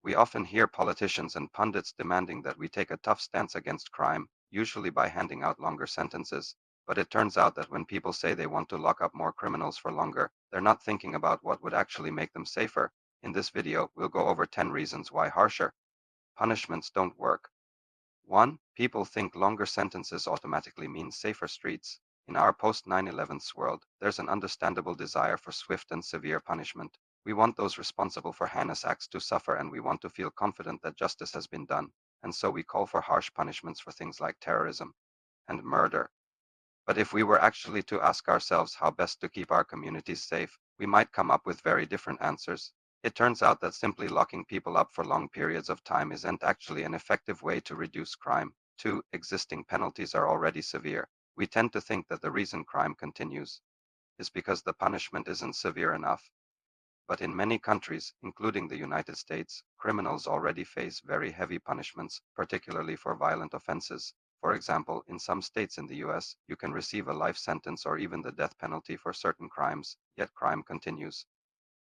We often hear politicians and pundits demanding that we take a tough stance against crime, usually by handing out longer sentences. But it turns out that when people say they want to lock up more criminals for longer, they're not thinking about what would actually make them safer. In this video, we'll go over 10 reasons why harsher punishments don't work. 1. People think longer sentences automatically mean safer streets. In our post 9/11 world, there's an understandable desire for swift and severe punishment. We want those responsible for heinous acts to suffer, and we want to feel confident that justice has been done. And so we call for harsh punishments for things like terrorism and murder. But if we were actually to ask ourselves how best to keep our communities safe, we might come up with very different answers. It turns out that simply locking people up for long periods of time isn't actually an effective way to reduce crime. 2. Existing penalties are already severe. We tend to think that the reason crime continues is because the punishment isn't severe enough. But in many countries, including the United States, criminals already face very heavy punishments, particularly for violent offenses. For example, in some states in the US, you can receive a life sentence or even the death penalty for certain crimes, yet crime continues.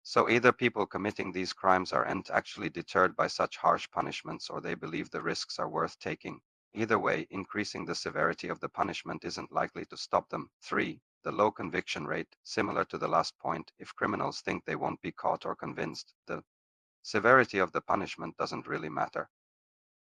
So either people committing these crimes aren't actually deterred by such harsh punishments, or they believe the risks are worth taking. Either way, increasing the severity of the punishment isn't likely to stop them. 3. The low conviction rate. Similar to the last point, if criminals think they won't be caught or convinced, the severity of the punishment doesn't really matter.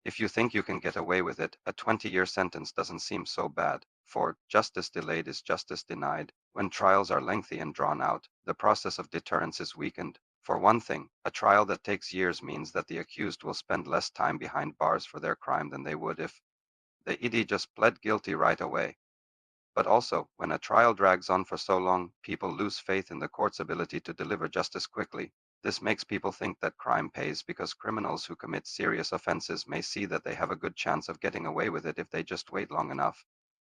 If you think you can get away with it, a 20-year sentence doesn't seem so bad. 4. Justice delayed is justice denied. When trials are lengthy and drawn out, the process of deterrence is weakened. For one thing, a trial that takes years means that the accused will spend less time behind bars for their crime than they would if the ED just pled guilty right away. But also, when a trial drags on for so long, people lose faith in the court's ability to deliver justice quickly. This makes people think that crime pays because criminals who commit serious offenses may see that they have a good chance of getting away with it if they just wait long enough.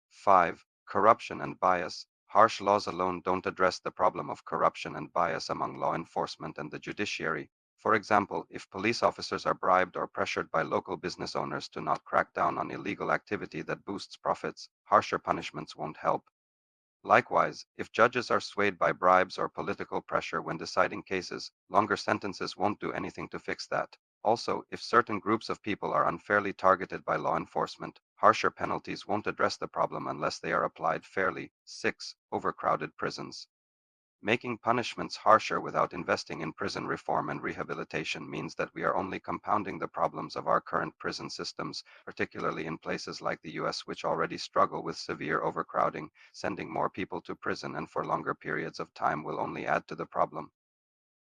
5. Corruption and bias. Harsh laws alone don't address the problem of corruption and bias among law enforcement and the judiciary. For example, if police officers are bribed or pressured by local business owners to not crack down on illegal activity that boosts profits, harsher punishments won't help. Likewise, if judges are swayed by bribes or political pressure when deciding cases, longer sentences won't do anything to fix that. Also, if certain groups of people are unfairly targeted by law enforcement, harsher penalties won't address the problem unless they are applied fairly. 6. Overcrowded prisons. Making punishments harsher without investing in prison reform and rehabilitation means that we are only compounding the problems of our current prison systems, particularly in places like the US, which already struggle with severe overcrowding. Sending more people to prison and for longer periods of time will only add to the problem.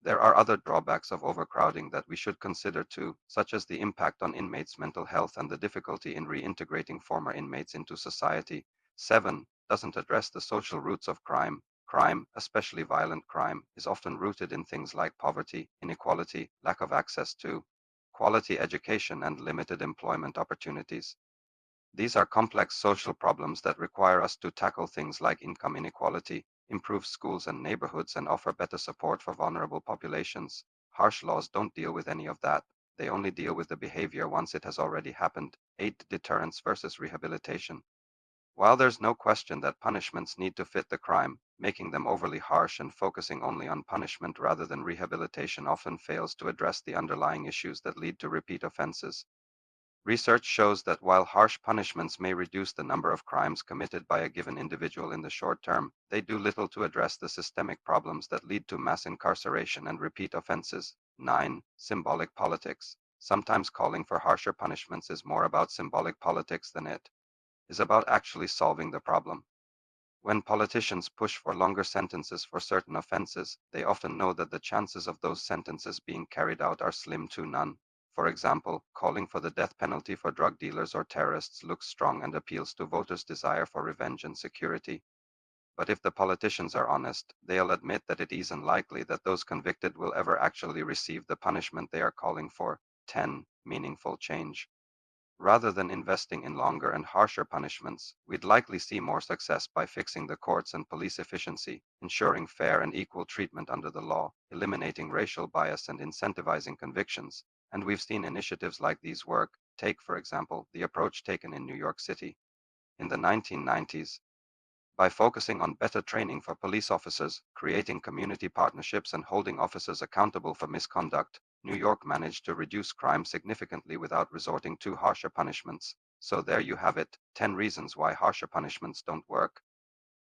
There are other drawbacks of overcrowding that we should consider too, such as the impact on inmates' mental health and the difficulty in reintegrating former inmates into society. 7. Doesn't address the social roots of crime. Crime, especially violent crime, is often rooted in things like poverty, inequality, lack of access to quality education, and limited employment opportunities. These are complex social problems that require us to tackle things like income inequality, improve schools and neighborhoods, and offer better support for vulnerable populations. Harsh laws don't deal with any of that. They only deal with the behavior once it has already happened. 8. Deterrence versus rehabilitation. While there's no question that punishments need to fit the crime, making them overly harsh and focusing only on punishment rather than rehabilitation often fails to address the underlying issues that lead to repeat offenses. Research shows that while harsh punishments may reduce the number of crimes committed by a given individual in the short term, they do little to address the systemic problems that lead to mass incarceration and repeat offenses. 9. Symbolic politics. Sometimes calling for harsher punishments is more about symbolic politics than it is about actually solving the problem. When politicians push for longer sentences for certain offenses, they often know that the chances of those sentences being carried out are slim to none. For example, calling for the death penalty for drug dealers or terrorists looks strong and appeals to voters' desire for revenge and security. But if the politicians are honest, they'll admit that it isn't likely that those convicted will ever actually receive the punishment they are calling for. 10. Meaningful change. Rather than investing in longer and harsher punishments, we'd likely see more success by fixing the courts and police efficiency, ensuring fair and equal treatment under the law, eliminating racial bias, and incentivizing convictions. And we've seen initiatives like these work. Take, for example, the approach taken in New York City in the 1990s. By focusing on better training for police officers, creating community partnerships, and holding officers accountable for misconduct, New York managed to reduce crime significantly without resorting to harsher punishments. So there you have it, 10 reasons why harsher punishments don't work.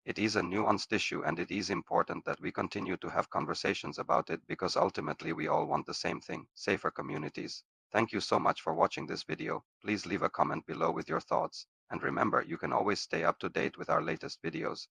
It is a nuanced issue and it is important that we continue to have conversations about it because ultimately we all want the same thing, safer communities. Thank you so much for watching this video. Please leave a comment below with your thoughts. And remember, you can always stay up to date with our latest videos.